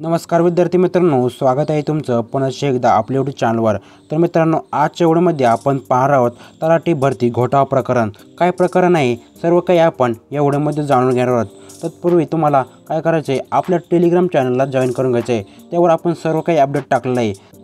नमस्कार विद्यार्थी मित्रांनो, स्वागत आहे तुमचं पुन्हा एकदा आपल्या YouTube चॅनलवर। तर मित्रांनो, आजच्या व्हिडिओमध्ये आपण पाहणार आहोत तलाठी भरती घोटाळा प्रकरण। काय प्रकरण आहे सर्व काही आपण या व्हिडिओमध्ये जाणून घेणार आहोत। तत्पूर्वी तुम्हाला काय करायचे आहे, आपल्या टेलिग्राम चॅनलला जॉइन करून घ्यायचे आहे। त्यावर आपण सर्व काही अपडेट टाकलेलं आहे।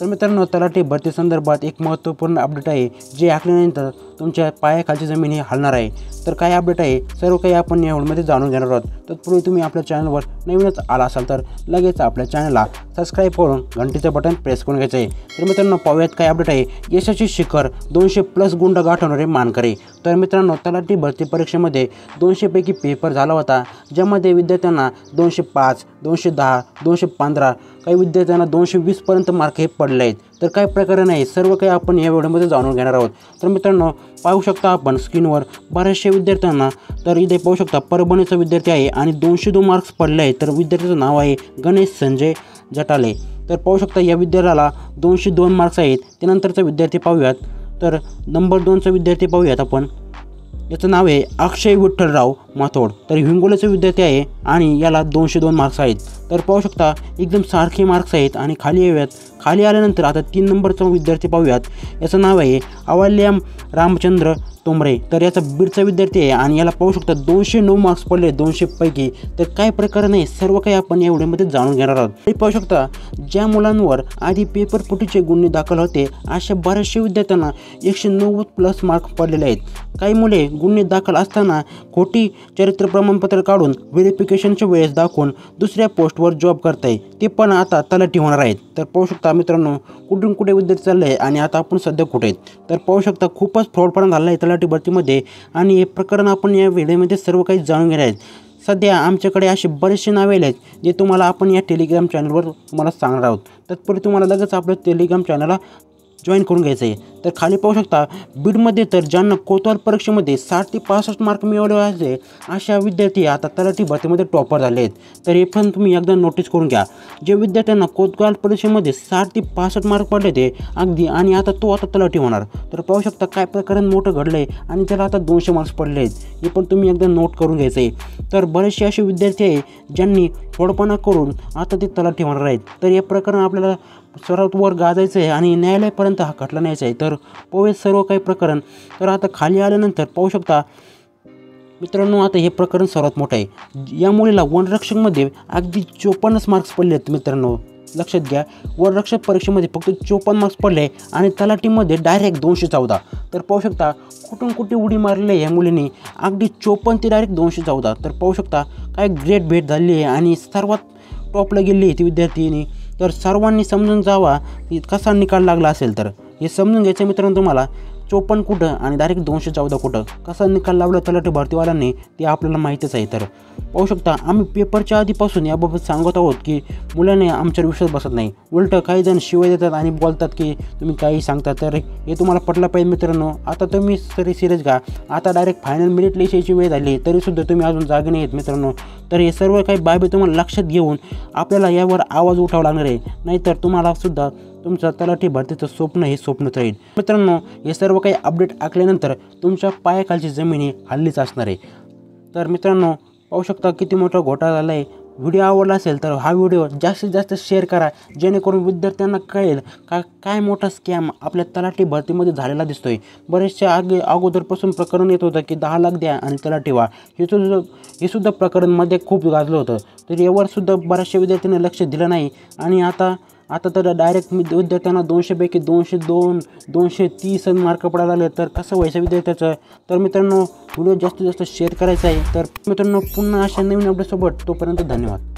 तर मित्रांनो, तलाठी भरती संदर्भात एक महत्त्वपूर्ण अपडेट आहे, जे ऐकल्यानंतर तुमच्या पायाखालची जमीन ही हलणार आहे। तर काय अपडेट आहे सर्व काही आपण या व्हिडिओमध्ये जाणून घेणार आहोत। तत्पूर्वी तुम्ही आपल्या चॅनलवर नवीनच आला असाल तर लगेच आपल्या चॅनलला सबस्क्राईब करून घंटीचं बटन प्रेस करून घ्यायचं आहे। तर मित्रांनो, पाहूयात काय अपडेट आहे। यशस्वी शिखर 200+ गुंड गाठवणारे मानकरी। तर मित्रांनो, तलाठी भरती परीक्षेमध्ये 200 पैकी पेपर झाला होता, ज्यामध्ये विद्यार्थ्यांना 205, 210, 215, काही विद्यार्थ्यांना 220 पर्यंत मार्क हे पडले आहेत। तर काय प्रकरण आहे सर्व काही आपण या व्हिडिओमध्ये जाणून घेणार आहोत। तर मित्रांनो, पाहू शकता आपण स्क्रीनवर बऱ्याचशा विद्यार्थ्यांना, तर इथे पाहू शकता परभणीचा विद्यार्थी आहे आणि 202 मार्क्स पडले आहेत। तर विद्यार्थ्याचं नाव आहे गणेश संजय जटाले। तर पाहू शकता या विद्यार्थ्याला 202 मार्क्स आहेत। त्यानंतरचा विद्यार्थी पाहूयात, तर नंबर 2चा विद्यार्थी पाहूयात आपण। याचं नाव आहे अक्षय विठ्ठलराव माथोड। तर हिंगोलीचा विद्यार्थी आहे आणि याला 202 मार्क्स आहेत। तर पाहू शकता एकदम सारखे मार्क्स आहेत। आणि खाली येऊयात, खाली आल्यानंतर आता 3 नंबरचा विद्यार्थी पाहूयात। याचं नाव आहे अवल्याम रामचंद्र तोमरे। तर याचा बीडचा विद्यार्थी आहे आणि याला पाहू शकता 209 मार्क्स पडले 200 पैकी। तर काय प्रकरण आहे सर्व काही आपण या व्हिडिओमध्ये जाणून घेणार आहोत। आणि पाहू शकता ज्या मुलांवर आधी पेपर फुटीचे गुन्हे दाखल होते, अशा बऱ्याचशा विद्यार्थ्यांना 190+ मार्क पडलेले आहेत। काही मुले गुन्हे दाखल असताना खोटी चरित्र प्रमाणपत्र काढून व्हेरिफिकेशनच्या वेळेस दाखवून दुसऱ्या पोस्टवर जॉब करताय, ते पण आता तलाठी होणार आहेत। तर पाहू शकता मित्रांनो, कुठून कुठे विद्यार्थी चालले आहे आणि आता आपण सध्या कुठे आहेत। तर पाहू शकता खूपच फ्रॉडपणा झाला आहे तलाठी भरतीमध्ये, आणि हे प्रकरण आपण या व्हिडिओमध्ये सर्व काही जाणून घेणार आहेत। सध्या आमच्याकडे असे बरेचसे नावे आले आहेत, जे तुम्हाला आपण या टेलिग्राम चॅनलवर तुम्हाला सांगणार आहोत। तत्पूर्वी तुम्हाला लगेच आपल्या टेलिग्राम चॅनलला जॉईन करून घ्यायचं आहे। तर खाली पाहू शकता बीडमध्ये तर ज्यांना कोतवाल परीक्षेमध्ये 60 ते 65 मार्क मिळवले आहे, अशा विद्यार्थी आता तलाठी भरतीमध्ये टॉपर झाले आहेत। तर हे पण तुम्ही एकदा नोटीस करून घ्या। जे विद्यार्थ्यांना कोतवाल परीक्षेमध्ये 60 ते 65 मार्क पडले ते अगदी, आणि आता तो आता तलाठी होणार। तर पाहू शकता काय प्रकरण मोठं घडलं आहे आणि त्याला आता 200 मार्क्स पडले आहेत, हे पण तुम्ही एकदा नोट करून घ्यायचं आहे। तर बरेचसे असे विद्यार्थी आहे ज्यांनी फ्रॉडपणा करून आता ते तलाठी होणार आहेत। तर हे प्रकरण आपल्याला सर्वात वर गाजायचं आहे आणि न्यायालयापर्यंत हा खटला न्यायचा आहे। तर पाहूया सर्व काही प्रकरण। तर आता खाली आल्यानंतर पाहू शकता मित्रांनो, आता हे प्रकरण सर्वात मोठं आहे। या मुलीला वनरक्षकमध्ये अगदी 54 मार्क्स पडले आहेत। मित्रांनो लक्षात घ्या, वनरक्षक परीक्षेमध्ये फक्त 54 मार्क्स पडले आणि तलाठीमध्ये डायरेक्ट 214। तर पाहू शकता कुठून कुठे उडी मारली या मुलीने, अगदी 54 ते डायरेक्ट 214। तर पाहू शकता काय ग्रेट भेट झाली आहे आणि सर्वात टॉपला गेली आहे ती विद्यार्थिनी। तर सर्वांनी समजून जावा की कसा निकाल लागला असेल, तर हे समजून घ्यायचं मित्रांनो तुम्हाला। 54 कुठं आणि डायरेक्ट 214 कुठं, कसा निकाल लावला तलाठी भरतीवाल्यांनी ते आपल्याला माहीतच आहे। तर पाहू शकता आम्ही पेपरच्या आधीपासून याबाबत सांगत आहोत की मुलांनी आमच्यावर विश्वास बसत नाही, उलटं काही जण शिवाय देतात आणि बोलतात की तुम्ही काही सांगता। तर हे तुम्हाला पटलं पाहिजे मित्रांनो। आता तुम्ही तरी सिरियस घ्या, आता डायरेक्ट फायनल मेरिट लिस्ट यायची वेळ झाली, तरीसुद्धा तुम्ही अजून जागे नाही आहेत मित्रांनो। तर हे सर्व काही बाबी तुम्हाला लक्षात घेऊन आपल्याला यावर आवाज उठावा लागणार आहे, नाहीतर तुम्हाला सुद्धा तुमचं तलाठी भरतीचं स्वप्न हे स्वप्नच राहील। मित्रांनो, हे सर्व काही अपडेट ऐकल्यानंतर तुमच्या पायाखालची जमीन ही हल्लीच असणार आहे। तर मित्रांनो पाहू शकता किती मोठा घोटाळा झाला आहे। व्हिडिओ आवडला असेल तर हा व्हिडिओ जास्तीत जास्त शेअर करा, जेणेकरून विद्यार्थ्यांना कळेल काय मोठा स्कॅम आपल्या तलाठी भरतीमध्ये झालेला दिसतोय। बरेचशा अगोदरपासून प्रकरण येत होतं की 10 लाख द्या आणि तलाठी व्हा, हे सुद्धा प्रकरण मध्ये खूप गाजलं होतं। तर यावर सुद्धा बऱ्याचशा विद्यार्थ्यांनी लक्ष दिलं नाही, आणि आता तर डायरेक्ट विद्यार्थ्यांना 200 पैकी 202, 230 मार्क पडायला लागले। तर कसं व्हायचं विद्यार्थ्याचं। तर मित्रांनो व्हिडिओ जास्तीत जास्त शेअर करायचा आहे। तर मित्रांनो पुन्हा अशा नवीन अपडेटसोबत, तोपर्यंत धन्यवाद।